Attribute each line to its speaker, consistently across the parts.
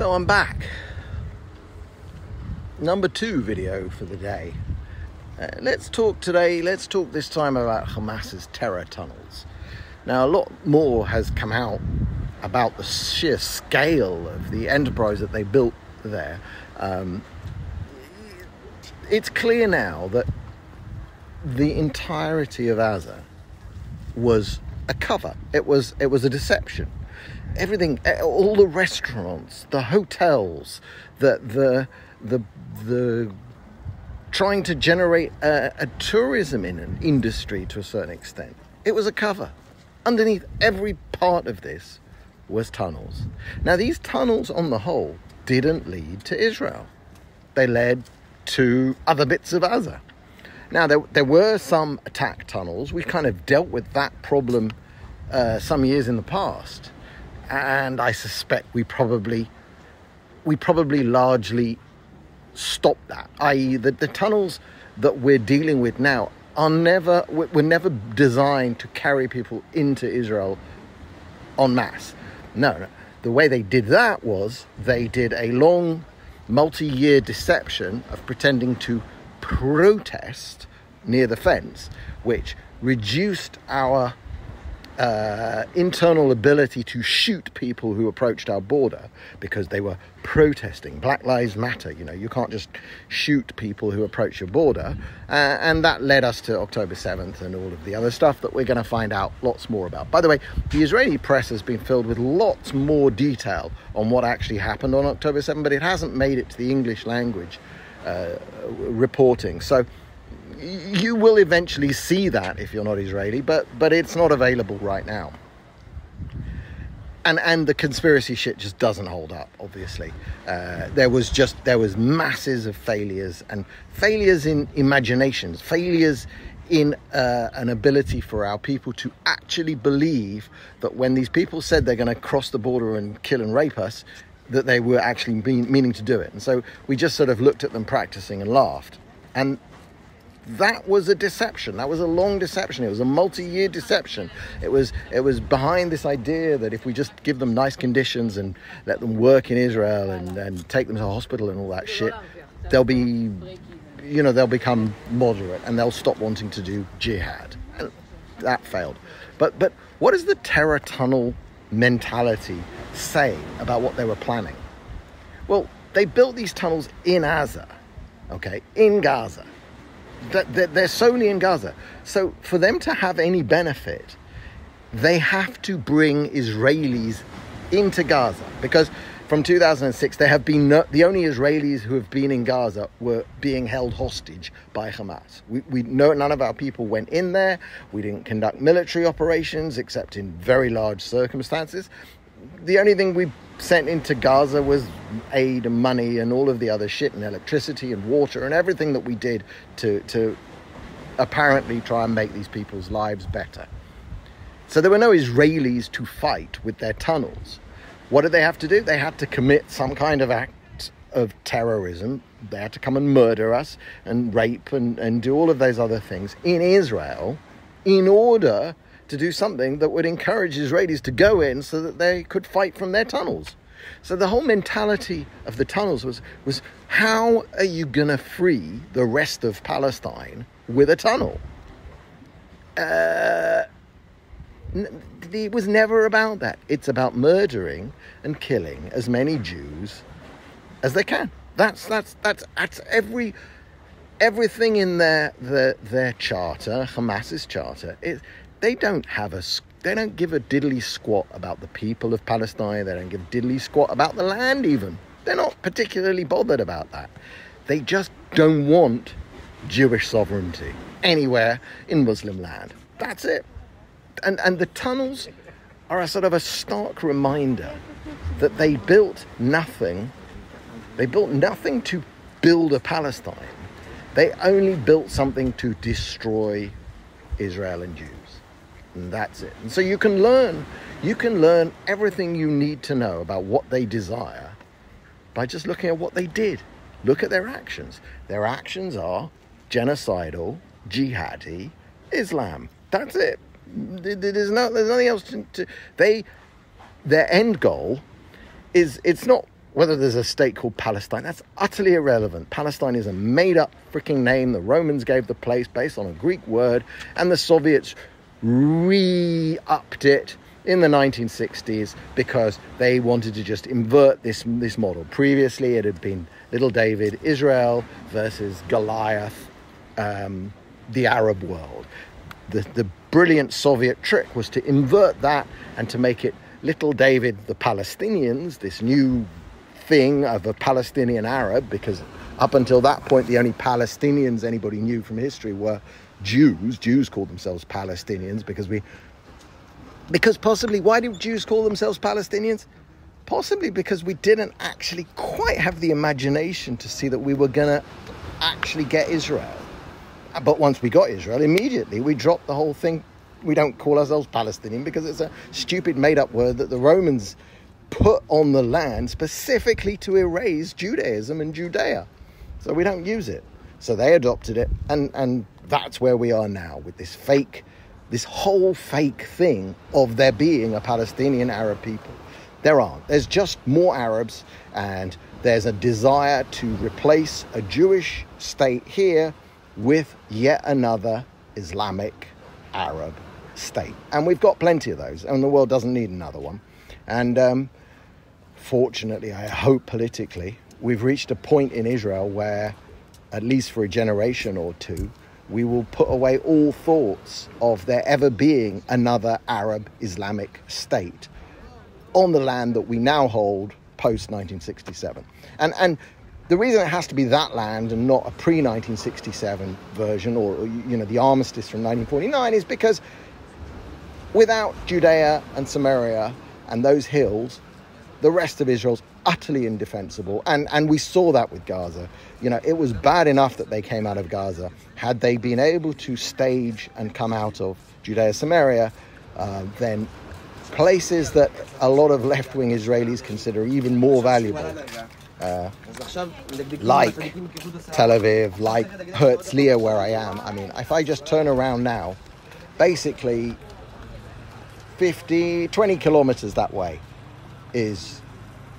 Speaker 1: So I'm back. Number 2 video for the day. Let's talk this time about Hamas's terror tunnels. Now, a lot more has come out about the sheer scale of the enterprise that they built there. It's clear now that the entirety of Gaza was a cover. It was a deception. Everything, all the restaurants, the hotels, the trying to generate a tourism in an industry to a certain extent. It was a cover. Underneath every part of this was tunnels. Now, these tunnels on the whole didn't lead to Israel. They led to other bits of Gaza. Now, there were some attack tunnels. We kind of dealt with that problem some years in the past. And I suspect we probably largely stopped that. I.e., the tunnels that we're dealing with now were never designed to carry people into Israel en masse. No. The way they did that was they did a long, multi-year deception of pretending to protest near the fence, which reduced our internal ability to shoot people who approached our border because they were protesting. Black Lives Matter, you can't just shoot people who approach your border. And that led us to October 7th and all of the other stuff that we're going to find out lots more about. By the way, the Israeli press has been filled with lots more detail on what actually happened on October 7th, but it hasn't made it to the English language reporting. So you will eventually see that if you're not Israeli, but it's not available right now. And the conspiracy shit just doesn't hold up, obviously. There was masses of failures, and failures in imaginations, failures in an ability for our people to actually believe that when these people said they're going to cross the border and kill and rape us, that they were actually meaning to do it. And so we just sort of looked at them practicing and laughed. And that was a deception. That was a long deception. It was a multi-year deception. It was behind this idea that if we just give them nice conditions and let them work in Israel and take them to hospital and all that shit, they'll become moderate and they'll stop wanting to do jihad. And that failed. But what does the terror tunnel mentality say about what they were planning? Well, they built these tunnels in Gaza, in Gaza. They're solely in Gaza. So for them to have any benefit, they have to bring Israelis into Gaza. Because from 2006, there have been the only Israelis who have been in Gaza were being held hostage by Hamas. None of our people went in there. We didn't conduct military operations except in very large circumstances. The only thing we sent into Gaza was aid and money and all of the other shit and electricity and water and everything that we did to apparently try and make these people's lives better. So there were no Israelis to fight with their tunnels. What did they have to do? They had to commit some kind of act of terrorism. They had to come and murder us and rape and do all of those other things in Israel in order to do something that would encourage Israelis to go in so that they could fight from their tunnels. So the whole mentality of the tunnels was how are you going to free the rest of Palestine with a tunnel? It was never about that. It's about murdering and killing as many Jews as they can. That's everything in their charter, Hamas's charter. They don't give a diddly squat about the people of Palestine. They don't give a diddly squat about the land even. They're not particularly bothered about that. They just don't want Jewish sovereignty anywhere in Muslim land. That's it. And the tunnels are a sort of a stark reminder that they built nothing. They built nothing to build a Palestine. They only built something to destroy Israel and Jews. And that's it. And so you can learn everything you need to know about what they desire by just looking at what they did. Look at their actions. Their actions are genocidal, jihadi, Islam. That's it. There's nothing else to their end goal is it's not whether there's a state called Palestine, that's utterly irrelevant. Palestine is a made-up freaking name. The Romans gave the place based on a Greek word, and the Soviets re-upped it in the 1960s because they wanted to just invert this model. Previously, it had been Little David, Israel versus Goliath, the Arab world. The brilliant Soviet trick was to invert that and to make it Little David, the Palestinians, this new thing of a Palestinian Arab, because up until that point the only Palestinians anybody knew from history were Jews. Jews called themselves Palestinians because possibly, why did Jews call themselves Palestinians? Possibly because we didn't actually quite have the imagination to see that we were going to actually get Israel. But once we got Israel, immediately we dropped the whole thing. We don't call ourselves Palestinian because it's a stupid made-up word that the Romans put on the land specifically to erase Judaism and Judea. So we don't use it. So they adopted it, and that's where we are now with this whole fake thing of there being a Palestinian Arab people. There aren't. There's just more Arabs, and there's a desire to replace a Jewish state here with yet another Islamic Arab state. And we've got plenty of those, and the world doesn't need another one. And fortunately, I hope politically, we've reached a point in Israel where, at least for a generation or two, we will put away all thoughts of there ever being another Arab Islamic state on the land that we now hold post-1967. And the reason it has to be that land and not a pre-1967 version or, the armistice from 1949 is because without Judea and Samaria and those hills, the rest of Israel's utterly indefensible. And we saw that with Gaza. It was bad enough that they came out of Gaza. Had they been able to stage and come out of Judea, Samaria, then places that a lot of left-wing Israelis consider even more valuable, like Tel Aviv, like Herzliya, where I am. I mean, if I just turn around now, basically 20 kilometers that way is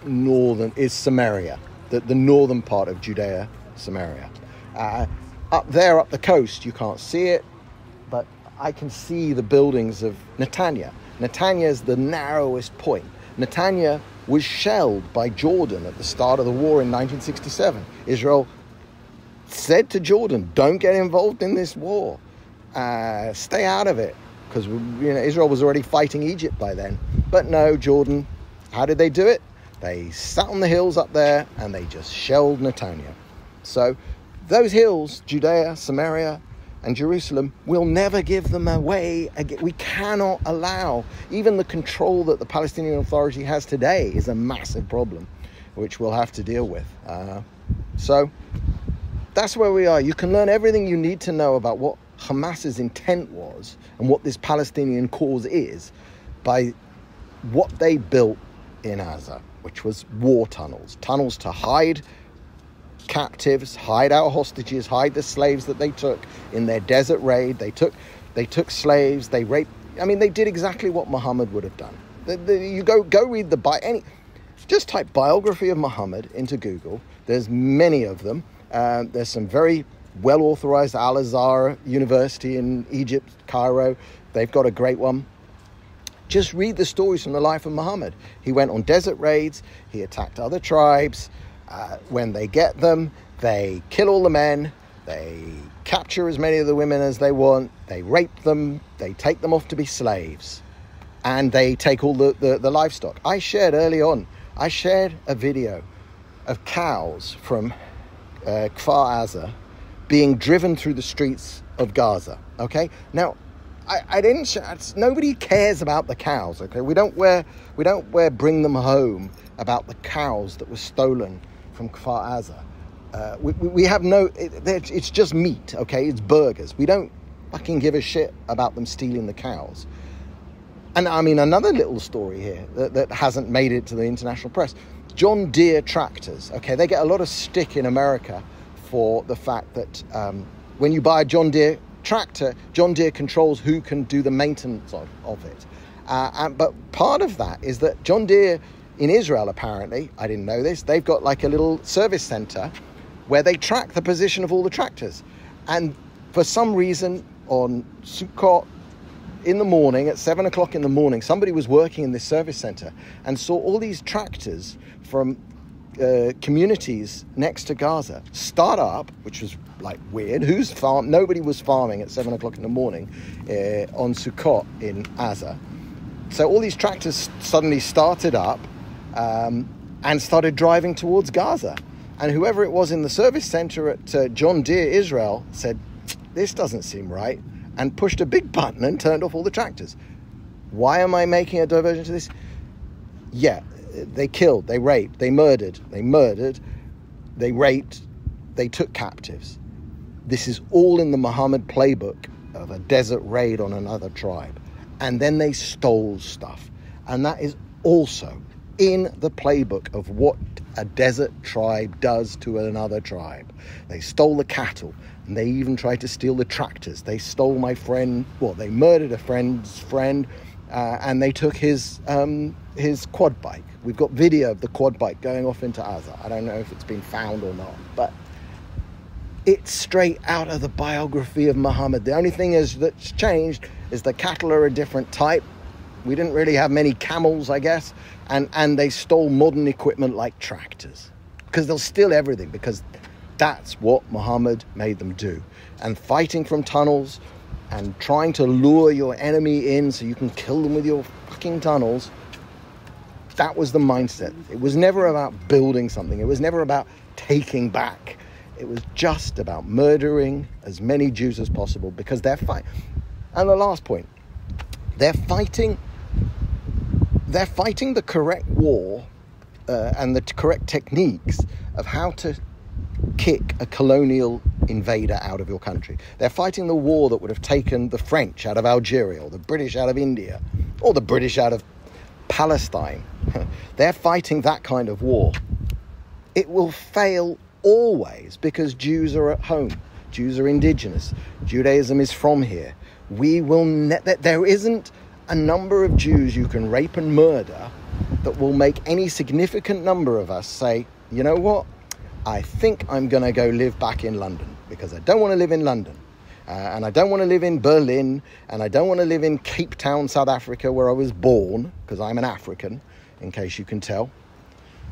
Speaker 1: Samaria, the northern part of Judea, Samaria. Up there, up the coast, you can't see it, but I can see the buildings of Netanya. Netanya is the narrowest point. Netanya was shelled by Jordan at the start of the war in 1967. Israel said to Jordan, don't get involved in this war. Stay out of it. Because Israel was already fighting Egypt by then. But no, Jordan, how did they do it? They sat on the hills up there and they just shelled Netanya. So those hills, Judea, Samaria, and Jerusalem, will never give them away again. We cannot allow, even the control that the Palestinian Authority has today is a massive problem, which we'll have to deal with. So that's where we are. You can learn everything you need to know about what Hamas's intent was and what this Palestinian cause is by what they built in Gaza, which was war tunnels to hide captives, hide our hostages, hide the slaves that they took in their desert raid. They took slaves, they raped. I mean, they did exactly what Muhammad would have done. You go read just type biography of Muhammad into Google. There's many of them. There's some very well-authorized Al-Azhar University in Egypt, Cairo. They've got a great one. Just read the stories from the life of Muhammad. He went on desert raids. He attacked other tribes. When they get them, they kill all the men. They capture as many of the women as they want. They rape them. They take them off to be slaves. And they take all the livestock. I shared a video of cows from Kfar Aza being driven through the streets of Gaza. Okay? Now, I didn't. Nobody cares about the cows. Okay, we don't bring them home about the cows that were stolen from Kfar Aza. We have no. It's just meat. Okay, it's burgers. We don't fucking give a shit about them stealing the cows. And I mean, another little story here that hasn't made it to the international press. John Deere tractors. Okay, they get a lot of stick in America for the fact that when you buy a John Deere tractor, John Deere controls who can do the maintenance of it. But part of that is that John Deere in Israel, apparently, I didn't know this, they've got like a little service center where they track the position of all the tractors. And for some reason, on Sukkot, in the morning, at 7 o'clock in the morning, somebody was working in this service center and saw all these tractors from communities next to Gaza start up, which was like weird. Nobody was farming at 7 o'clock in the morning on Sukkot in Gaza. So all these tractors suddenly started up and started driving towards Gaza. And whoever it was in the service center at John Deere Israel said, this doesn't seem right, and pushed a big button and turned off all the tractors. Why am I making a diversion to this? Yeah, they killed, they raped, they murdered, they raped, they took captives. This is all in the Muhammad playbook of a desert raid on another tribe. And then they stole stuff. And that is also in the playbook of what a desert tribe does to another tribe. They stole the cattle, and they even tried to steal the tractors. They stole my friend, they murdered a friend's friend, and they took his quad bike. We've got video of the quad bike going off into Gaza. I don't know if it's been found or not, but it's straight out of the biography of Muhammad. The only thing that's changed is the cattle are a different type. We didn't really have many camels, I guess, and they stole modern equipment like tractors, because they'll steal everything, because that's what Muhammad made them do. And fighting from tunnels and trying to lure your enemy in so you can kill them with your fucking tunnels, that was the mindset. It was never about building something. It was never about taking back. It was just about murdering as many Jews as possible, because they're fighting. And the last point, they're fighting the correct war and the correct techniques of how to kick a colonial invader out of your country. They're fighting the war that would have taken the French out of Algeria, or the British out of India, or the British out of Palestine. They're fighting that kind of war. It will fail always, because Jews are at home. Jews are indigenous. Judaism is from here. There isn't a number of Jews you can rape and murder that will make any significant number of us say, you know what, I think I'm going to go live back in London, because I don't want to live in London. And I don't want to live in Berlin, and I don't want to live in Cape Town, South Africa, where I was born, because I'm an African, in case you can tell.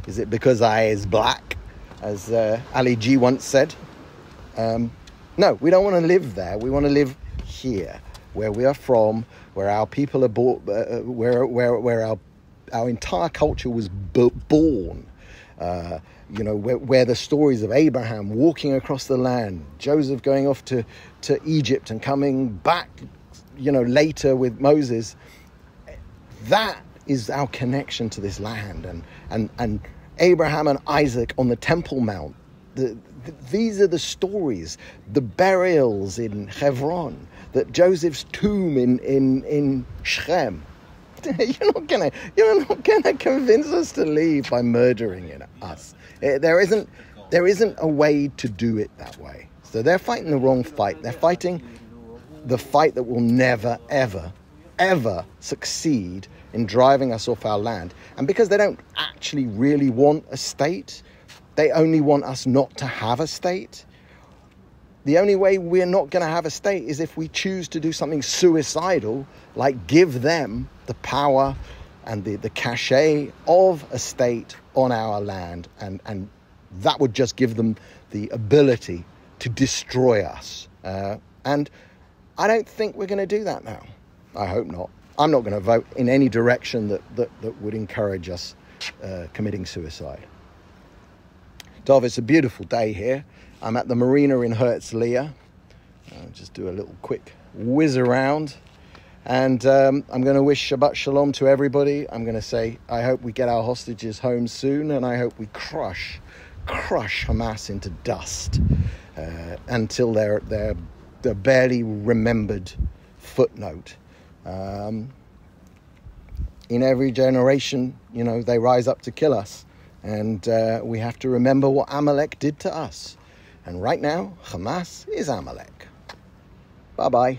Speaker 1: Is it because I is black, as Ali G once said? No, we don't want to live there. We want to live here, where we are from, where our people are born, where our entire culture was born. Where the stories of Abraham walking across the land, Joseph going off to Egypt and coming back, later with Moses. That is our connection to this land, and Abraham and Isaac on the Temple Mount. These are the stories, the burials in Hebron, that Joseph's tomb in Shechem. You're not gonna convince us to leave by murdering us. There isn't a way to do it that way. So they're fighting the wrong fight. They're fighting the fight that will never, ever, ever succeed in driving us off our land. And because they don't actually really want a state, they only want us not to have a state. The only way we're not going to have a state is if we choose to do something suicidal, like give them the power and the cachet of a state on our land. And that would just give them the ability to destroy us. And I don't think we're going to do that now. I hope not. I'm not going to vote in any direction that would encourage us committing suicide. Dov, it's a beautiful day here. I'm at the marina in Herzliya. I'll just do a little quick whiz around. And I'm going to wish Shabbat Shalom to everybody. I'm going to say, I hope we get our hostages home soon, and I hope we crush Hamas into dust until they're barely remembered footnote. In every generation, they rise up to kill us. And we have to remember what Amalek did to us. And right now, Hamas is Amalek. Bye-bye.